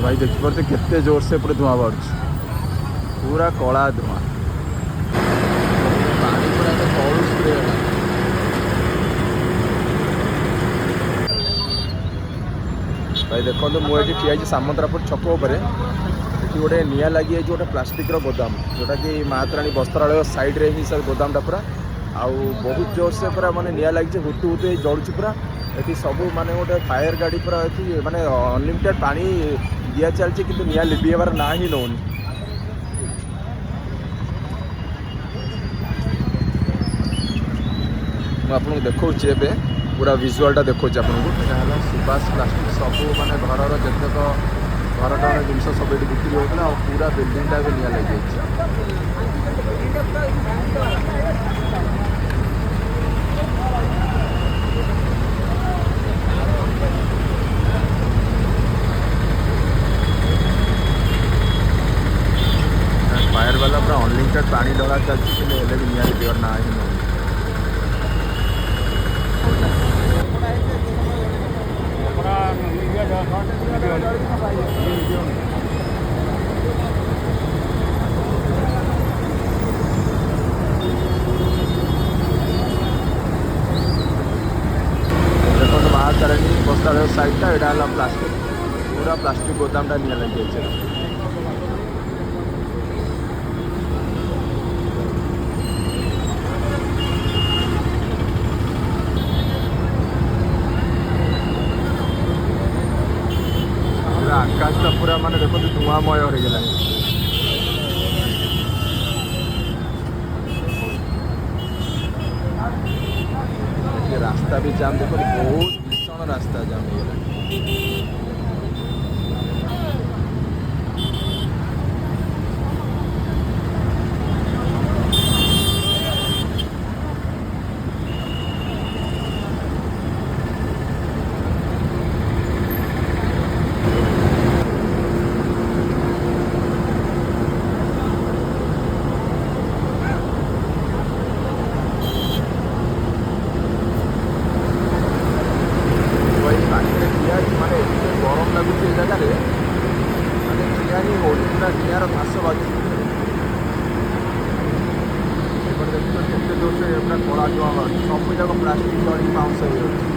भाई देखिए केते जोर से पूरे धुआं बाहर पूरा कला धुआं पानी पूरा तलू स्प्रे है। भाई देखो मुझे ठिया सामंतरापुर छक उपर ये गोटे निआ लगी गोटे प्लास्टिक गोदाम जोटा कि महात्राणी वस्त्रालय साइड रे ही सब गोदामटा पूरा आउ बहुत जोर से पूरा माने निआ लगी हुतु हुतु जलुची पूरा ये सब माने गोटे फायर गाड़ी पूरा ये माने अनलिमिटेड पानी दिया चलती कि निआ लिभिबार ना ही नौनी। मुझे देखा पूरा विजुआलटा देखा आपको यहाँ सुभाष प्लास्टिक सब माने घर जितक घर टाण जिन सब ये बिक्री होता है पूरा बिल्डिंगटा भी निआ लगी फायर वाला पूरा अनलिमिटेड पानी लगा चलती भी निआ लिभिबार ना ही नौनी। देखो महातारिणी वस्त्रालय साइडटा यहाँ प्लास्टिक पूरा प्लास्टिक गोदामटा निआ लगी आकाशटा पूरा माने देखो धुआंमय हो गला। रास्ता भी जाम देखो बहुत भीषण रास्ता जाम हो गला। गरम लगुच जगह माने निआ ही हो पूरा निआर भाष बाजू देखते जोर से पूरा कला धुआं सब जगह प्लास्टिक जड़ी बाउंस हो जाए।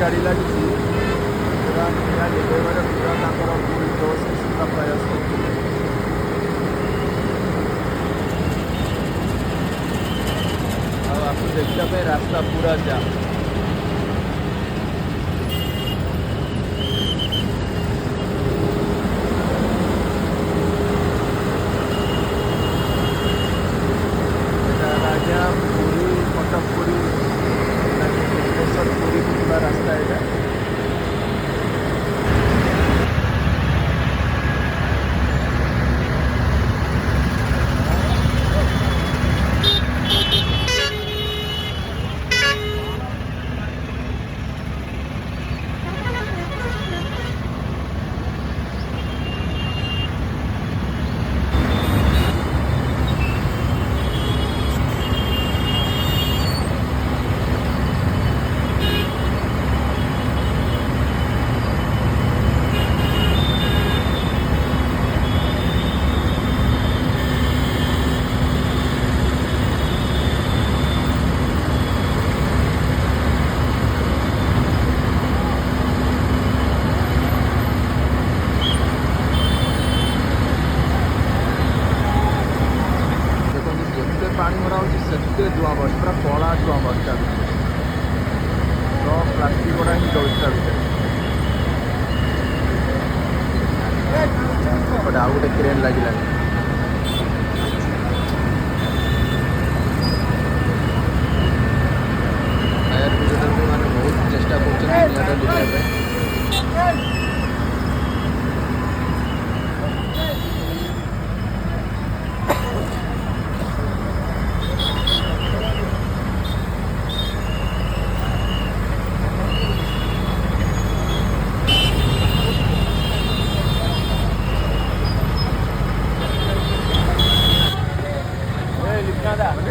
गाड़ी लगी पूरा निआ लिभेबार पूरा फुल जोश पूरा प्रयास करते आपको देखा रास्ता पूरा जाम। पुरी कटक पुरी पुरी को रास्ता है। आउ गोटे क्रेन लगे फायर ब्रिगेड मैंने बहुत चेष्टा कर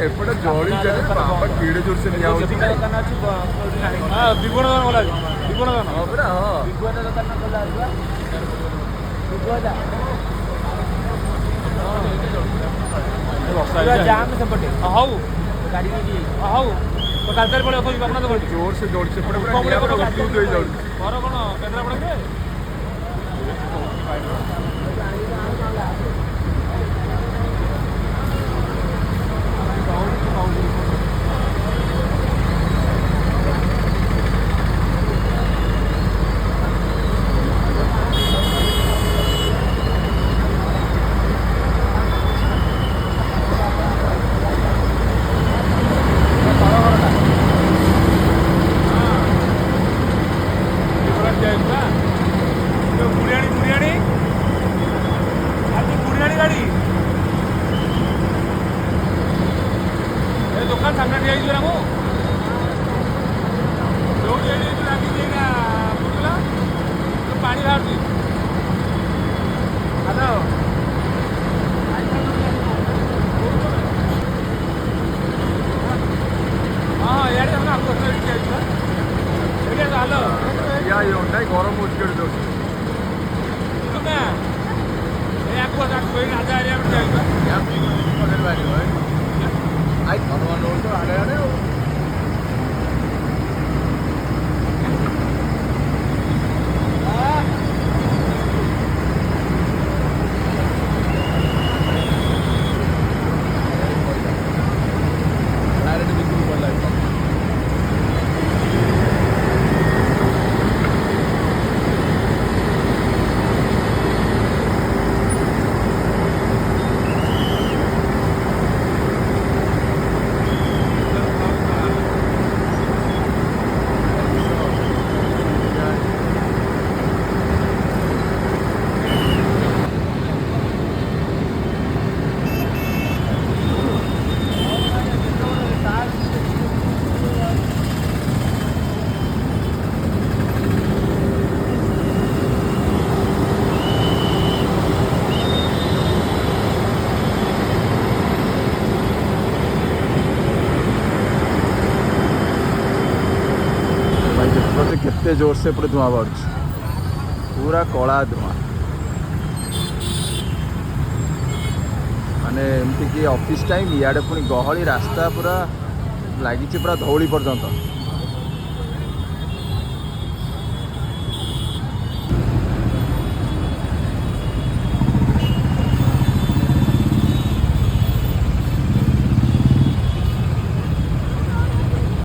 एपटे जड़ी जाए बाबा केड़े जोर से निया होची हां विगुण दान वाला विगुण दान हां बरा हां विगुण दान करना कला आबा विगुण दान पूरा जाम सेपटे हाउ गाड़ी में दी हाउ तो कालतर पड़े खोज अपना तो जोर से जोड़ से पड़े पूरा निया पूरा उठी दे जाउ घर कोन केन्द्रा पड़े के दुकान सामने ठिया ହେଇଛୁ ନା ମୁଁ ଯୋଉଠି ଏଠି ଲାଗିଛି ଏଇଟା ବୁଝିଲା ପାଣି ବାହାରୁଛି ହ୍ୟାଲୋ ହଁ ଇଆଡ଼େ ଆମେ ଆଗକୁ ଏଠି ଠିଆ ହେଇଛୁ ଏଠି ହ୍ୟାଲୋ ଇଆ ନାଇଁ ଗରମ ହେଉଛି କେଠି ଦେଉଛି ନା ଏ ଆଗକୁ ରାଜା ଏରିଆ ଠିଆ ହେଇଛୁ ବାହାରିବ आई हनुमान रोड तो आड़े आड़े केते जोर से पूरा धुआं बाहर पूरा कला धुआं माने एमती कि ऑफिस टाइम इे पुणी गहली रास्ता पूरा लगी पूरा धौली पर्यंत